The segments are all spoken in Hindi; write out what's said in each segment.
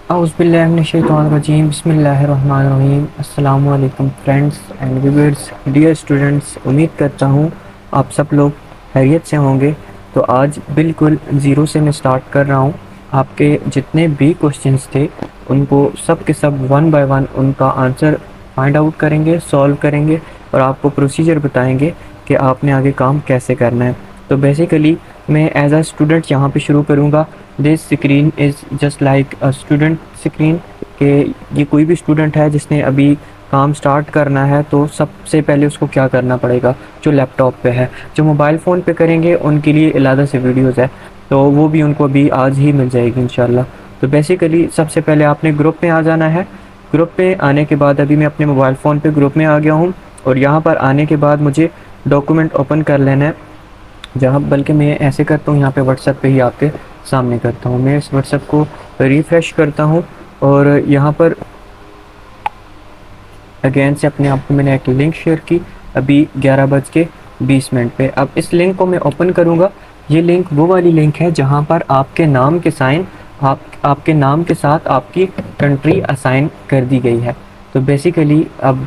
औज़ुबिल्लाहिमिनश्शैतानिर्रजीम बिस्मिल्लाहिर्रहमानिर्रहीम। अस्सलामु अलैकुम friends and viewers, dear students. उम्मीद करता हूँ आप सब लोग खैरियत से होंगे। तो आज बिल्कुल ज़ीरो से मैं स्टार्ट कर रहा हूँ। आपके जितने भी क्वेश्चंस थे उनको सब के सब वन बाय वन उनका आंसर फाइंड आउट करेंगे, सॉल्व करेंगे और आपको प्रोसीजर बताएंगे कि आपने आगे काम कैसे करना है। तो बेसिकली मैं एज अ स्टूडेंट यहाँ पे शुरू करूँगा। This screen is just like a student screen के ये कोई भी स्टूडेंट है जिसने अभी काम स्टार्ट करना है तो सबसे पहले उसको क्या करना पड़ेगा, जो लैपटॉप पे है। जो मोबाइल फ़ोन पे करेंगे उनके लिए अलग से वीडियोज़ है, तो वो भी उनको अभी आज ही मिल जाएगी इंशाल्लाह। तो बेसिकली सबसे पहले आपने ग्रुप में आ जाना है। ग्रुप पे आने के बाद अभी मैं अपने मोबाइल फ़ोन पे ग्रुप में आ गया हूँ और यहाँ पर आने के बाद मुझे डॉक्यूमेंट ओपन कर लेना है। जहाँ बल्कि मैं ऐसे करता हूँ, यहाँ पे व्हाट्सएप पे ही आपके सामने करता हूँ। मैं इस व्हाट्सएप को रिफ़्रेश करता हूँ और यहाँ पर अगेन से अपने आप को मैंने एक लिंक शेयर की अभी 11:20 पे। अब इस लिंक को मैं ओपन करूँगा। ये लिंक वो वाली लिंक है जहाँ पर आपके नाम के साइन आपके नाम के साथ आपकी कंट्री असाइन कर दी गई है। तो बेसिकली अब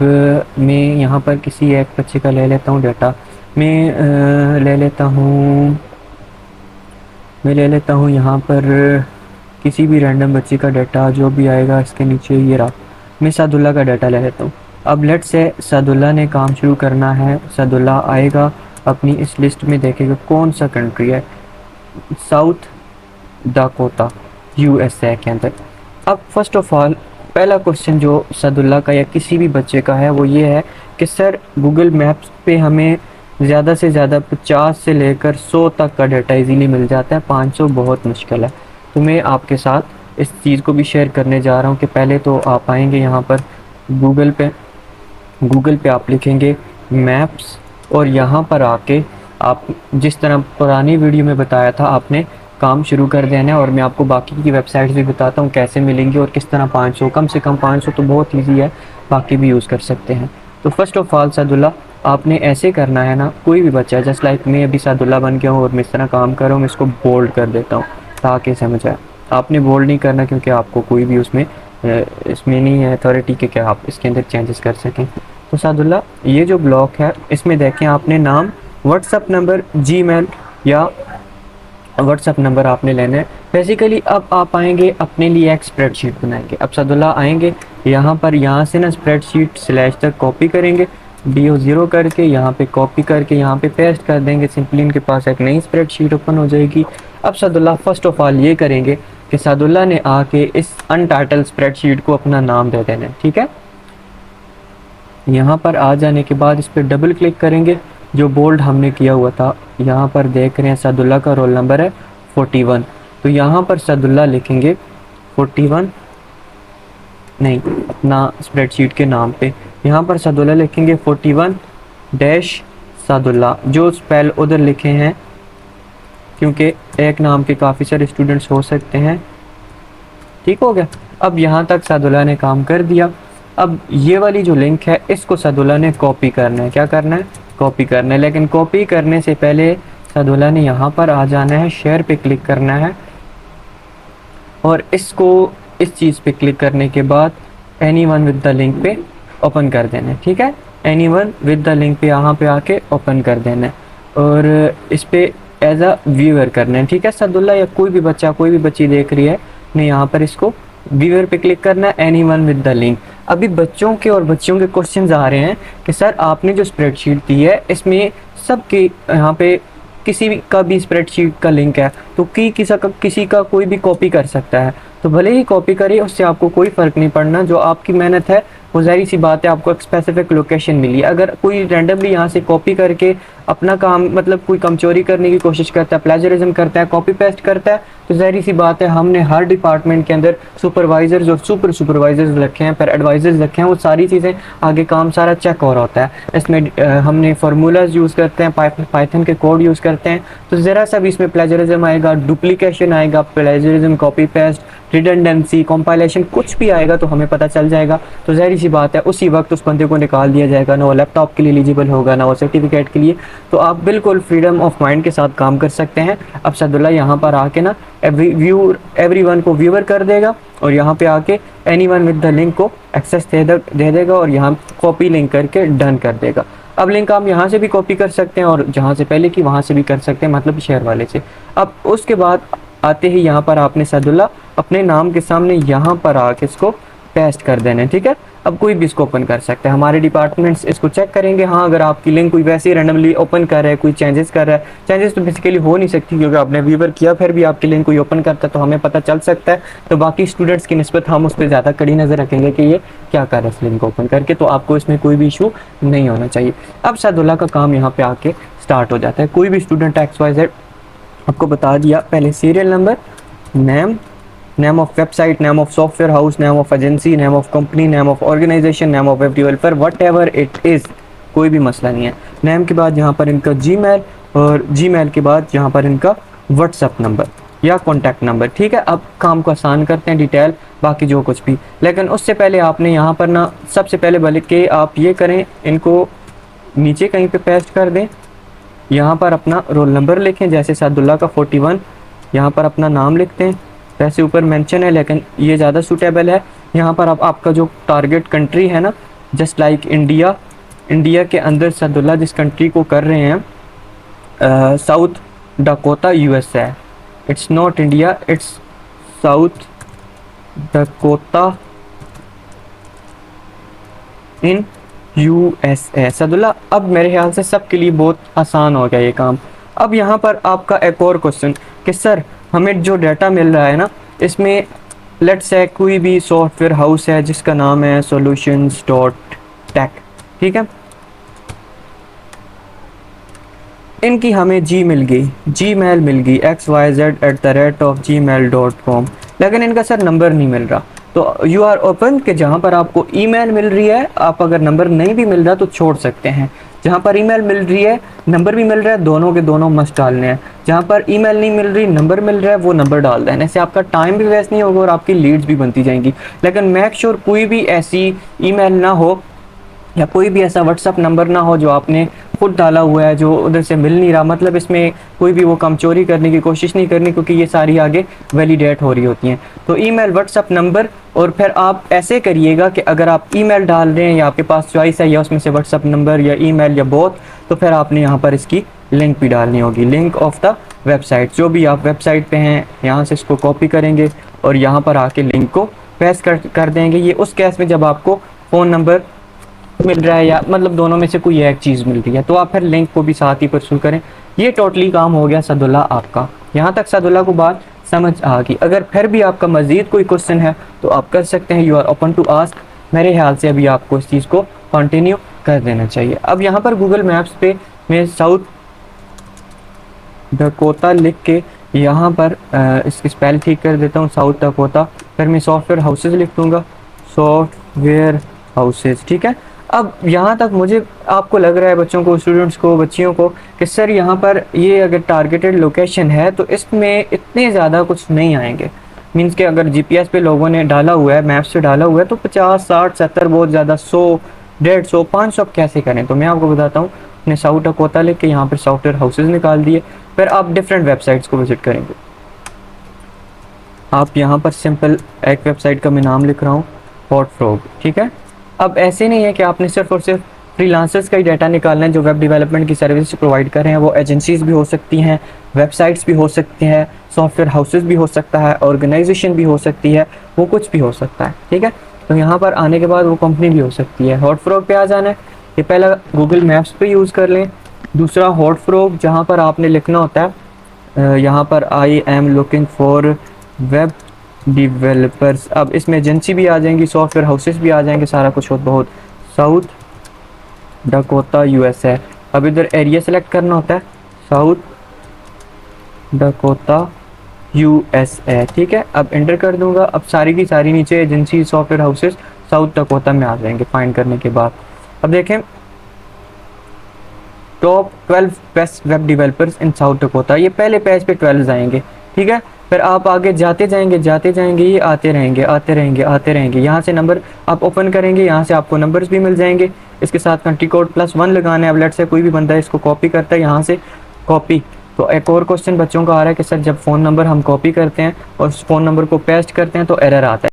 मैं यहाँ पर किसी एक बच्चे का ले लेता हूँ डाटा। मैं ले लेता हूँ यहाँ पर किसी भी रैंडम बच्चे का डाटा जो भी आएगा इसके नीचे। ये रहा, मैं सादुल्ला का डाटा ले लेता हूँ। अब लेट से सादुल्ला ने काम शुरू करना है। सादुल्ला आएगा अपनी इस लिस्ट में, देखेगा कौन सा कंट्री है, साउथ डाकोटा यूएसए के अंदर। अब फर्स्ट ऑफ ऑल पहला क्वेश्चन जो सादुल्ला का या किसी भी बच्चे का है वो ये है कि सर गूगल मैप्स पे हमें ज़्यादा से ज़्यादा 50 से लेकर 100 तक का डाटा इजीली मिल जाता है, 500 बहुत मुश्किल है। तो मैं आपके साथ इस चीज़ को भी शेयर करने जा रहा हूँ कि पहले तो आप आएंगे यहाँ पर गूगल पे आप लिखेंगे मैप्स और यहाँ पर आके आप जिस तरह पुरानी वीडियो में बताया था आपने काम शुरू कर देना है। और मैं आपको बाकी की वेबसाइट्स भी बताता हूँ कैसे मिलेंगी और किस तरह 500 कम से कम 500 तो बहुत ईजी है, बाकी भी यूज़ कर सकते हैं। तो फर्स्ट ऑफ ऑल सादुल्ला आपने ऐसे करना है ना, कोई भी बच्चा जस्ट लाइक मैं अभी सादुल्ला बन गया हूँ और मैं इस तरह काम कर रहा हूँ, मैं इसको बोल्ड कर देता हूँ ताकि समझ आए। आपने बोल्ड नहीं करना क्योंकि आपको कोई भी इसमें नहीं है अथॉरिटी के क्या आप इसके अंदर चेंजेस कर सकें। तो सादुल्ला ये जो ब्लॉक है इसमें देखें आपने नाम, व्हाट्सअप नंबर, जीमेल या व्हाट्सअप नंबर आपने लेना है। बेसिकली अब आप आएंगे अपने लिए एक स्प्रेडशीट बनाएंगे। अब सादुल्ला आएंगे यहाँ पर, यहाँ से ना स्प्रेडशीट स्लैश तक कॉपी करेंगे, DO0 करके यहाँ पे कॉपी करके यहाँ पे पेस्ट कर देंगे। सिंपली इनके पास एक नई स्प्रेडशीट ओपन हो जाएगी। अब सादुल्ला फर्स्ट ऑफ ऑल ये करेंगे कि सादुल्ला ने आके इस अनटाइटल स्प्रेडशीट को अपना नाम दे देना है, ठीक है। यहाँ पर आ जाने के बाद इस पर डबल क्लिक करेंगे, जो बोल्ड हमने किया हुआ था यहाँ पर देख रहे हैं सादुल्ला का रोल नंबर है 41। तो यहाँ पर सादुल्ला लिखेंगे 41 नहीं, अपना स्प्रेडशीट के नाम पे यहाँ पर सादुल्ला लिखेंगे 41 डैश सादुल्ला, जो स्पेल उधर लिखे हैं क्योंकि एक नाम के काफ़ी सारे स्टूडेंट्स हो सकते हैं। ठीक हो गया। अब यहाँ तक सादुल्ला ने काम कर दिया। अब ये वाली जो लिंक है इसको सादुल्ला ने कॉपी करना है। क्या करना है? कॉपी करना है। लेकिन कॉपी करने से पहले सादुल्ला ने यहाँ पर आ जाना है, शेयर पे क्लिक करना है और इसको इस चीज़ पे क्लिक करने के बाद एनीवन विद द लिंक पे ओपन कर देना है, ठीक है। एनीवन विद द लिंक पे यहाँ पे आके ओपन कर देना है और इस पे एज अ व्यूअर करना है, ठीक है। सादुल्ला या कोई भी बच्चा कोई भी बच्ची देख रही है, मैं यहाँ पर इसको व्यूअर पे क्लिक करना है, एनीवन विद द लिंक। अभी बच्चों के और बच्चियों के क्वेश्चंस आ रहे हैं कि सर आपने जो स्प्रेडशीट दी है इसमें सबके यहाँ पे किसी का भी स्प्रेडशीट का लिंक है तो किसी का कोई भी कॉपी कर सकता है। तो भले ही कॉपी करे, उससे आपको कोई फ़र्क नहीं पड़ना। जो आपकी मेहनत है वो ज़ाहिर सी बात है, आपको एक स्पेसिफिक लोकेशन मिली। अगर कोई रैंडमली यहाँ से कॉपी करके अपना काम मतलब कोई कमचोरी करने की कोशिश करता है, प्लेजरिज्म करता है, कॉपी पेस्ट करता है, तो ज़ाहिर सी बात है हमने हर डिपार्टमेंट के अंदर सुपरवाइजर्स और सुपर सुपरवाइजर्स रखे हैं, फिर एडवाइजर्स रखे हैं। वो सारी चीज़ें आगे काम सारा चेक हो रहा होता है। इसमें हमने फार्मूलाज यूज़ करते हैं, पाइथन के कोड यूज़ करते करते हैं तो ज़रा सा भी इसमें प्लेजरिज्म आएगा, डुप्लीकेशन आएगा, plagiarism, copy paste, redundancy, compilation, कुछ भी आएगा तो हमें पता चल जाएगा। तो ज़ाहिर सी बात है उसी वक्त उस बंदे को निकाल दिया जाएगा, ना वो लैपटॉप के लिए एलिजिबल होगा, ना वो सर्टिफिकेट के लिए। तो आप बिल्कुल फ्रीडम ऑफ माइंड के साथ काम कर सकते हैं। अब सदुल्ला यहाँ पर आके ना एवरी वन को व्यूअर कर देगा और यहाँ पे आके any one with the link को एक्सेस दे देगा और यहाँ कॉपी लिंक करके डन कर देगा। अब लिंक आप यहाँ से भी कॉपी कर सकते हैं और जहाँ से पहले की वहाँ से भी कर सकते हैं, मतलब शेयर वाले से। अब उसके बाद आते ही यहाँ पर आपने सदुल्ला अपने नाम के सामने यहाँ पर आके इसको पेस्ट कर देना है, ठीक है। अब कोई भी इसको ओपन कर सकता है, हमारे डिपार्टमेंट्स इसको चेक करेंगे। हाँ, अगर आपकी लिंक कोई वैसे ही रैंडमली ओपन कर रहा है, कोई चेंजेस कर रहा है, चेंजेस तो बेसिकली हो नहीं सकती क्योंकि आपने व्यूअर किया, फिर भी आपकी लिंक कोई ओपन करता है तो हमें पता चल सकता है। तो बाकी स्टूडेंट्स की निस्बत हम उस पर ज़्यादा कड़ी नज़र रखेंगे कि ये क्या कर रहा है इस लिंक को ओपन करके, तो आपको इसमें कोई भी इशू नहीं होना चाहिए। अब सदुल्ला का काम यहाँ पे आके स्टार्ट हो जाता है। कोई भी स्टूडेंट XYZ आपको बता दिया, पहले serial number, name of website, name of software house, name of agency, name of company, name of organization, name of web developer, whatever it is, कोई भी मसला नहीं है। नेम के बाद यहाँ पर इनका जीमेल और जीमेल के बाद यहाँ पर इनका व्हाट्सएप नंबर या कॉन्टैक्ट नंबर, ठीक है। अब काम को आसान करते हैं, डिटेल बाकी जो कुछ भी, लेकिन उससे पहले आपने यहाँ पर ना सबसे पहले बल्कि आप ये करें, इनको नीचे कहीं पे पेस्ट कर दें। यहाँ पर अपना रोल नंबर लिखें, जैसे सदुल्ला का 41, यहाँ पर अपना नाम लिखते हैं, वैसे ऊपर मेंशन है लेकिन ये ज़्यादा सूटेबल है। यहाँ पर अब आपका जो टारगेट कंट्री है ना, जस्ट लाइक इंडिया, इंडिया के अंदर सदुल्ला जिस कंट्री को कर रहे हैं, south Dakota USA, it's not India, it's south Dakota in USA Saadulla. अब मेरे ख्याल से सबके लिए बहुत आसान हो गया ये काम। अब यहाँ पर आपका एक और क्वेश्चन कि सर हमें जो डाटा मिल रहा है ना, इसमें लेट्स से कोई भी सॉफ्टवेयर हाउस है जिसका नाम है solutions.tech, ठीक है। इनकी हमें मिल गई, जीमेल मिल गई xyz@gmail.com, लेकिन इनका सर नंबर नहीं मिल रहा। तो यू आर ओपन कि जहाँ पर आपको ईमेल मिल रही है, आप अगर नंबर नहीं भी मिल रहा तो छोड़ सकते हैं। जहाँ पर ईमेल मिल रही है, नंबर भी मिल रहा है, दोनों के दोनों मस्ट डालने हैं। जहाँ पर ईमेल नहीं मिल रही, नंबर मिल रहा है, वो नंबर डाल देना। इससे आपका टाइम भी वेस्ट नहीं होगा और आपकी लीड्स भी बनती जाएंगी। लेकिन मेक श्योर कोई भी ऐसी ईमेल ना हो या कोई भी ऐसा व्हाट्सअप नंबर ना हो जो आपने खुद डाला हुआ है, जो उधर से मिल नहीं रहा। मतलब इसमें कोई भी वो काम चोरी करने की कोशिश नहीं करनी, क्योंकि ये सारी आगे वैलिडेट हो रही होती हैं। तो ईमेल, व्हाट्सअप नंबर, और फिर आप ऐसे करिएगा कि अगर आप ईमेल डाल रहे हैं या आपके पास चॉइस है या उसमें से व्हाट्सअप नंबर या ईमेल या बोथ, तो फिर आपने यहाँ पर इसकी लिंक भी डालनी होगी, लिंक ऑफ द वेबसाइट। जो भी आप वेबसाइट पे हैं यहाँ से इसको कॉपी करेंगे और यहाँ पर आके लिंक को पेस्ट कर देंगे। ये उस केस में जब आपको फ़ोन नंबर मिल रहा है या मतलब दोनों में से कोई एक चीज़ मिल रही है, तो आप फिर लिंक को भी साथ ही परसू करें। ये टोटली काम हो गया सदुल्ला आपका। यहाँ तक सदुल्ला को बात समझ आ गई। अगर फिर भी आपका मज़ीद कोई क्वेश्चन है तो आप कर सकते हैं, you are open to ask. मेरे ख्याल से अभी आपको इस चीज़ को कंटिन्यू कर देना चाहिए। अब यहाँ पर गूगल मैप्स पे मैं साउथ डकोटा लिख के यहाँ पर इसकी स्पेल ठीक कर देता हूँ, साउथ डकोटा। फिर मैं सॉफ्टवेयर हाउसेज लिख दूँगा, सॉफ्टवेयर हाउसेज, ठीक है। अब यहाँ तक मुझे आपको लग रहा है बच्चों को, स्टूडेंट्स को, बच्चियों को, कि सर यहाँ पर ये अगर टारगेटेड लोकेशन है तो इसमें इतने ज़्यादा कुछ नहीं आएंगे। मींस कि अगर जीपीएस पे लोगों ने डाला हुआ है, मैप्स पे डाला हुआ है, तो 50, 60, 70 बहुत ज़्यादा, 100, 150, 500 कैसे करें। तो मैं आपको बताता हूँ, अपने साउथ डकोटा लेके यहाँ पर सॉफ्टवेयर हाउसेज निकाल दिए। फिर आप डिफरेंट वेबसाइट्स को विजिट करेंगे। आप यहाँ पर सिंपल एक वेबसाइट का मैं नाम लिख रहा हूँ, हॉटफ्रॉग, ठीक है। अब ऐसे नहीं है कि आपने सिर्फ और सिर्फ फ्रीलांसर्स का ही डाटा निकालना है जो वेब डेवलपमेंट की सर्विस प्रोवाइड कर रहे हैं। वो एजेंसीज भी हो सकती हैं, वेबसाइट्स भी हो सकती हैं, सॉफ्टवेयर हाउसेज भी हो सकता है, ऑर्गेनाइजेशन भी हो सकती है, वो कुछ भी हो सकता है, ठीक है। तो यहाँ पर आने के बाद वो कंपनी भी हो सकती है। हॉटफ्रॉग पे आ जाना है। ये पहला गूगल मैप्स पे यूज़ कर लें। दूसरा हॉटफ्रॉग, जहाँ पर आपने लिखना होता है यहाँ पर I am looking for web developers. अब इसमें एजेंसी भी आ जाएंगी, सॉफ्टवेयर हाउसेस भी आ जाएंगे, सारा कुछ बहुत। South Dakota USA। अब इधर एरिया सेलेक्ट करना होता है, साउथ डकोटा USA, ठीक है। अब एंटर कर दूंगा। अब सारी की सारी नीचे agency, software houses south Dakota में आ जाएंगे फाइंड करने के बाद। अब देखें टॉप 12 बेस्ट वेब डेवलपर्स इन साउथ डकोटा, ये पहले पेज पे 12 आएंगे, ठीक है। फिर आप आगे जाते जाएंगे, ये आते रहेंगे। यहाँ से नंबर आप ओपन करेंगे, यहाँ से आपको नंबर्स भी मिल जाएंगे। इसके साथ कंट्री कोड +1 लगाना है। अब लेट से कोई भी बंदा इसको कॉपी करता है, यहाँ से कॉपी। तो एक और क्वेश्चन बच्चों का आ रहा है कि सर जब फ़ोन नंबर हम कॉपी करते हैं और उस फ़ोन नंबर को पेस्ट करते हैं तो एरर आता है।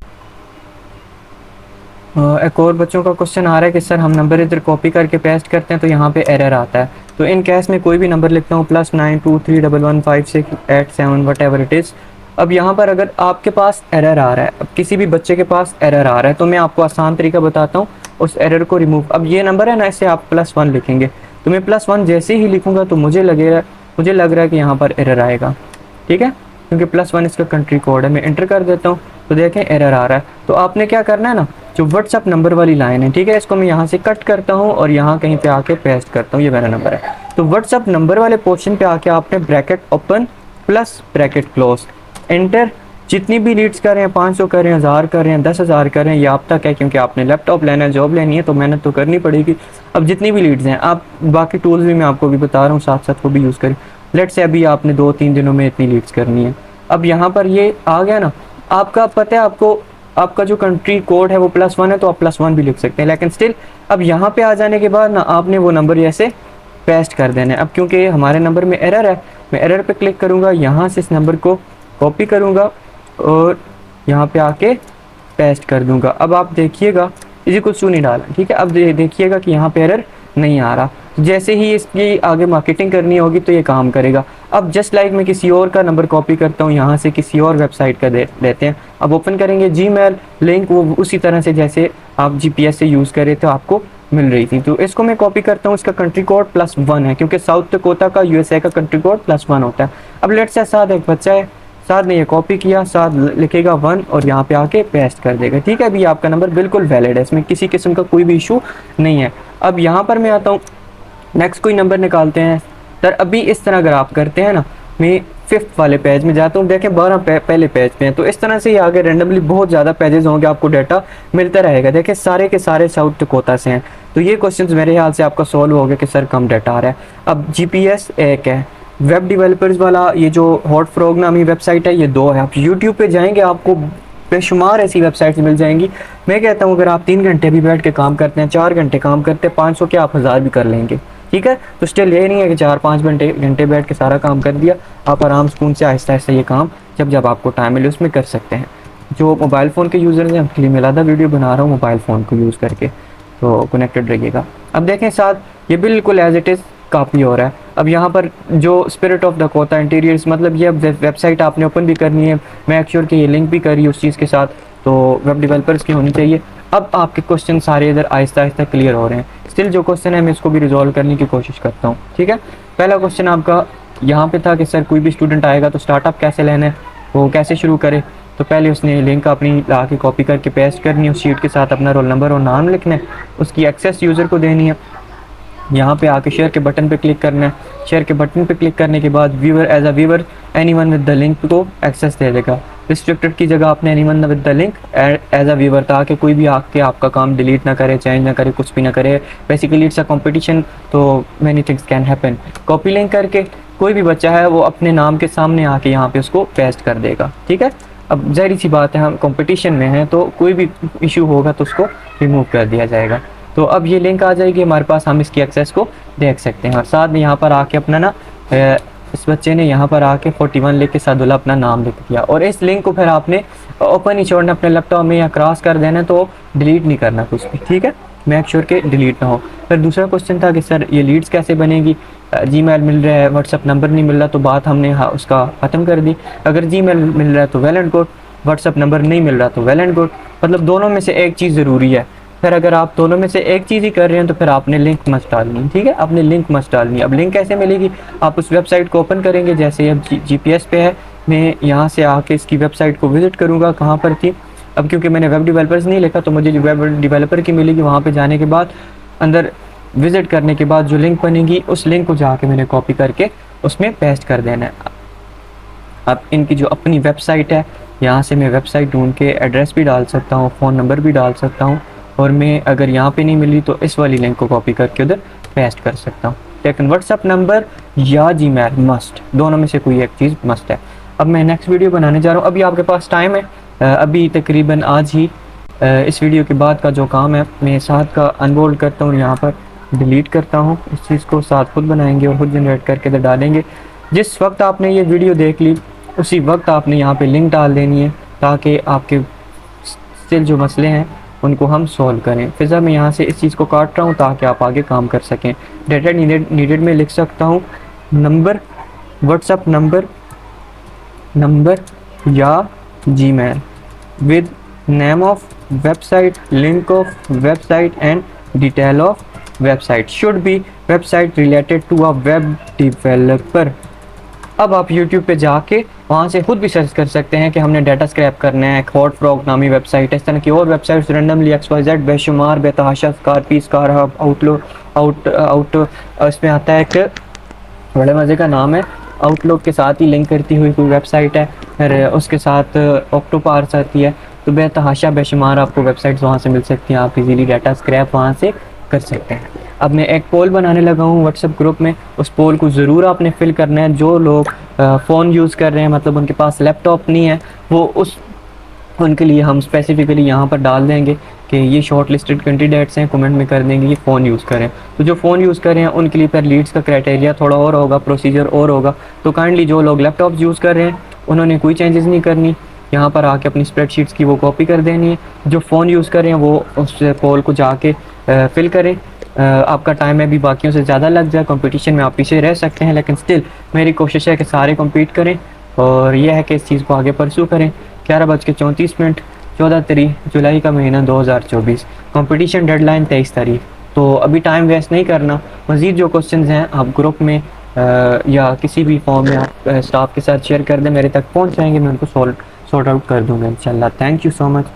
एक और बच्चों का क्वेश्चन आ रहा है कि सर हम नंबर इधर कॉपी करके पेस्ट करते हैं तो यहाँ पे एरर आता है। तो इन केस में कोई भी नंबर लिखता हूँ +92311568 वट एवर इट इज़। अब यहाँ पर अगर आपके पास एरर आ रहा है, अब किसी भी बच्चे के पास एरर आ रहा है, तो मैं आपको आसान तरीका बताता हूँ उस एरर को रिमूव। अब ये नंबर है ना, इससे आप +1 लिखेंगे, तो मैं +1 जैसे ही लिखूँगा तो मुझे लग रहा है कि यहाँ पर एरर आएगा, ठीक है, क्योंकि +1 इसका कंट्री कोड है। मैं एंटर कर देता हूँ तो देखें एरर आ रहा है। तो आपने क्या करना है ना, जो व्हाट्सअप नंबर वाली लाइन है, ठीक है, इसको मैं यहाँ से कट करता हूँ और यहाँ कहीं पे आके पेस्ट करता हूँ, ये मेरा नंबर है। तो व्हाट्सअप नंबर वाले पोर्शन पे आके आपने bracket open plus bracket close, enter. जितनी भी लीड्स कर रहे हैं, 500 कर रहे हैं, 1000 कर रहे हैं, 10,000 कर रहे हैं, ये आप तक है, क्योंकि आपने लैपटॉप लेना है, जॉब लेनी है, तो मेहनत तो करनी पड़ेगी। अब जितनी भी लीड्स हैं, आप बाकी टूल्स भी मैं आपको भी बता रहा हूँ, साथ साथ वो भी यूज़ करें। लेट से अभी आपने 2-3 दिनों में इतनी लीड्स करनी है। अब यहाँ पर ये आ गया ना, आपका पता है आपको, आपका जो कंट्री कोड है वो +1 है, तो आप +1 भी लिख सकते हैं, लेकिन स्टिल अब यहाँ पे आ जाने के बाद ना आपने वो नंबर ऐसे पेस्ट कर देना है। अब क्योंकि हमारे नंबर में एरर है, मैं एरर पे क्लिक करूँगा, यहाँ से इस नंबर को कॉपी करूँगा और यहाँ पे आके पेस्ट कर दूँगा। अब आप देखिएगा, इसी कुछ नहीं डाला, ठीक है। अब देखिएगा कि यहाँ पे एरर नहीं आ रहा। जैसे ही इसकी आगे मार्केटिंग करनी होगी तो ये काम करेगा। अब जस्ट लाइक मैं किसी और का नंबर कॉपी करता हूँ, यहाँ से किसी और वेबसाइट का लेते हैं। अब ओपन करेंगे जीमेल लिंक, वो उसी तरह से जैसे आप जीपीएस से यूज़ करे तो आपको मिल रही थी। तो इसको मैं कॉपी करता हूँ, इसका कंट्री कोड +1 है, क्योंकि साउथ डकोटा का यूएसए का कंट्री कोड +1 होता है। अब लेट से साथ एक बच्चा है, साथ ने ये कॉपी किया, साथ लिखेगा 1 और यहाँ पे आके पेस्ट कर देगा, ठीक है। अभी आपका नंबर बिल्कुल वैलिड है, इसमें किसी किस्म का कोई भी इशू नहीं है। अब यहाँ पर मैं आता हूँ, नेक्स्ट कोई नंबर निकालते हैं सर। अभी इस तरह अगर आप करते हैं ना, मैं 5th वाले पेज में जाता हूँ, देखें 12 पहले पेज पे हैं। तो इस तरह से ही आगे रैंडमली बहुत ज़्यादा पेजेस होंगे, आपको डाटा मिलता रहेगा। देखें सारे के सारे साउथ डकोटा से हैं। तो ये क्वेश्चंस मेरे ख्याल से आपका सॉल्व हो गया कि सर कम डाटा आ रहा है। अब जीपीएस एक है, वेब डेवलपर्स वाला ये जो हॉट फ्रॉग नामी वेबसाइट है, ये 2 है। आप यूट्यूब पे जाएंगे, आपको बेशुमार ऐसी वेबसाइट्स मिल जाएंगी। मैं कहता हूँ अगर आप 3 घंटे भी बैठ के काम करते हैं, 4 घंटे काम करते हैं, 500 के आप 1000 भी कर लेंगे, ठीक है। तो स्टिल ये नहीं है कि 4-5 घंटे बैठ के सारा काम कर दिया। आप आराम सुकून से आहिस्ता आहिस्ता ये काम जब आपको टाइम मिले उसमें कर सकते हैं। जो मोबाइल फ़ोन के यूज़र्स हैं उनके लिए मैं आलादा वीडियो बना रहा हूँ मोबाइल फ़ोन को यूज़ करके, तो कनेक्टेड रहिएगा। अब देखें साथ ये बिल्कुल एज इट इज़ काफ़ी हो रहा है। अब यहाँ पर जो स्पिरिट ऑफ डकोटा इंटीरियर्स, मतलब ये वेबसाइट आपने ओपन भी करनी है, मेक श्योर कि ये लिंक भी करिए उस चीज़ के साथ, तो वेब डेवलपर्स की होनी चाहिए। अब आपके क्वेश्चन सारे इधर आहिस्ता आहिस्ता क्लियर हो रहे हैं। स्टिल जो क्वेश्चन है मैं इसको भी रिजॉल्व करने की कोशिश करता हूँ, ठीक है। पहला क्वेश्चन आपका यहाँ पे था कि सर कोई भी स्टूडेंट आएगा तो स्टार्टअप कैसे लेना है, वो कैसे शुरू करे। तो पहले उसने लिंक अपनी ला के कॉपी करके पेस्ट करनी है, उस शीट के साथ अपना रोल नंबर और नाम लिखना है, उसकी एक्सेस यूज़र को देनी है। यहाँ पे आके शेयर के बटन पे क्लिक करना है। शेयर के बटन पे क्लिक करने के बाद viewer as a viewer anyone with the link को एक्सेस दे देगा। रिस्ट्रिक्टेड की जगह आपने anyone with the link as a viewer, ताकि कोई भी आके आपका काम डिलीट ना करे, चेंज ना करे, कुछ भी ना करे। बेसिकली इट्स अ कंपटीशन, तो many things can happen. Copy link करके कोई भी बच्चा है वो अपने नाम के सामने आके यहाँ पे उसको पेस्ट कर देगा, ठीक है। अब जाहिर सी बात है हम कंपटीशन में हैं, तो कोई भी इशू होगा तो उसको रिमूव कर दिया जाएगा। तो अब ये लिंक आ जाएगी हमारे पास, हम इसकी एक्सेस को देख सकते हैं। और साथ में यहाँ पर आके अपना ना इस बच्चे ने यहाँ पर आके 41 लिख के सादुल्ला अपना नाम लिख दिया, और इस लिंक को फिर आपने ओपन ही छोड़ना अपने लैपटॉप में या क्रॉस कर देना, तो डिलीट नहीं करना कुछ भी, ठीक है। मेक श्योर के डिलीट ना हो। फिर दूसरा क्वेश्चन था कि सर ये लीड्स कैसे बनेगी, जीमेल मिल रहा है, व्हाट्सअप नंबर नहीं मिल रहा, तो बात हमने उसका ख़त्म कर दी। अगर जीमेल मिल रहा है तो well and good, WhatsApp number नहीं मिल रहा तो वेल एंड गुड, मतलब दोनों में से एक चीज़ ज़रूरी है। फिर अगर आप दोनों में से एक चीज़ ही कर रहे हैं तो फिर आपने लिंक मस्ट डालनी, ठीक है, आपने लिंक मस्ट डालनी। अब लिंक कैसे मिलेगी, आप उस वेबसाइट को ओपन करेंगे, जैसे अब जीपीएस पे है, मैं यहाँ से आके इसकी वेबसाइट को विज़िट करूँगा, कहाँ पर थी। अब क्योंकि मैंने वेब डेवलपर्स नहीं लिखा तो मुझे जो वेब डेवलपर की मिलेगी, वहाँ पे जाने के बाद अंदर विज़िट करने के बाद जो लिंक बनेगी उस लिंक को जाके मैंने कॉपी करके उसमें पेस्ट कर देना है। अब इनकी जो अपनी वेबसाइट है, यहाँ से मैं वेबसाइट ढूंढ के एड्रेस भी डाल सकता हूँ, फ़ोन नंबर भी डाल सकता हूँ, और मैं अगर यहाँ पे नहीं मिली तो इस वाली लिंक को कॉपी करके उधर पेस्ट कर सकता हूँ। लेकिन व्हाट्सअप नंबर या जीमेल मस्ट, दोनों में से कोई एक चीज़ मस्ट है। अब मैं नेक्स्ट वीडियो बनाने जा रहा हूँ, अभी आपके पास टाइम है, अभी तकरीबन आज ही इस वीडियो के बाद का जो काम है मैं साथ का अनबोल्ड करता हूँ, यहाँ पर डिलीट करता हूँ इस चीज़ को, साथ खुद बनाएंगे और खुद जनरेट करके इधर डालेंगे। जिस वक्त आपने ये वीडियो देख ली उसी वक्त आपने यहाँ पे लिंक डाल देनी है ताकि आपके स्टिल जो मसले हैं उनको हम सॉल्व करें। फिज़ा मैं यहाँ से इस चीज़ को काट रहा हूँ ताकि आप आगे काम कर सकें। डेटा नीडेड में लिख सकता हूँ नंबर, व्हाट्सअप नंबर या Gmail with name of website, link of website and detail of website, should be website related to a web developer. अब आप YouTube पे जाके वहाँ से खुद भी सर्च कर सकते हैं कि हमने डाटा स्क्रैप करना है, हॉट फ्रॉग नामी वेबसाइट है, इस तरह की और वेबसाइट्स रैंडमली XYZ बेशुमार बेतहाशा स्कारपी स्कार हब आउट इसमें आता है कि बड़े मज़े का नाम है, आउटलुक के साथ ही लिंक करती हुई कोई वेबसाइट है, फिर उसके साथ ऑक्टोपार्स आती है, तो बेतहाशा बेशुमार आपको वेबसाइट्स वहाँ से मिल सकती हैं, आप इजीली डाटा स्क्रैप वहाँ से कर सकते हैं। अब मैं एक पोल बनाने लगा हूँ व्हाट्सएप ग्रुप में, उस पोल को ज़रूर आपने फिल करना है। जो लोग फ़ोन यूज़ कर रहे हैं, मतलब उनके पास लैपटॉप नहीं है, वो उनके लिए हम स्पेसिफ़िकली यहाँ पर डाल देंगे कि ये शॉर्ट लिस्टेड कैंडिडेट्स हैं, कमेंट में कर देंगे ये फ़ोन यूज़ करें। तो जो फ़ोन यूज़ करें उनके लिए फिर लीड्स का क्राइटेरिया थोड़ा और होगा, प्रोसीजर और होगा। तो काइंडली जो लोग लैपटॉप यूज़ कर रहे हैं उन्होंने कोई चेंजेस नहीं करनी, यहाँ पर आके अपनी स्प्रेडशीट्स की वो कॉपी कर देनी है। जो फ़ोन यूज़ कर रहे हैं वो उस पोल को जाके फिल करें। आपका टाइम है भी बाकियों से ज़्यादा लग जाए, कंपटीशन में आप पीछे रह सकते हैं, लेकिन स्टिल मेरी कोशिश है कि सारे कम्पीट करें और यह है कि इस चीज़ को आगे परसू करें। 11:34, 14 जुलाई का महीना 2024, कंपटीशन डेडलाइन 23 तारीख। तो अभी टाइम वेस्ट नहीं करना, मज़ीद जो क्वेश्चंस हैं आप ग्रुप में या किसी भी फॉर्म में आप स्टाफ के साथ शेयर कर दें, मेरे तक पहुँच जाएंगे, मैं उनको सॉर्ट आउट कर दूँगा इंशाल्लाह। Thank you so much.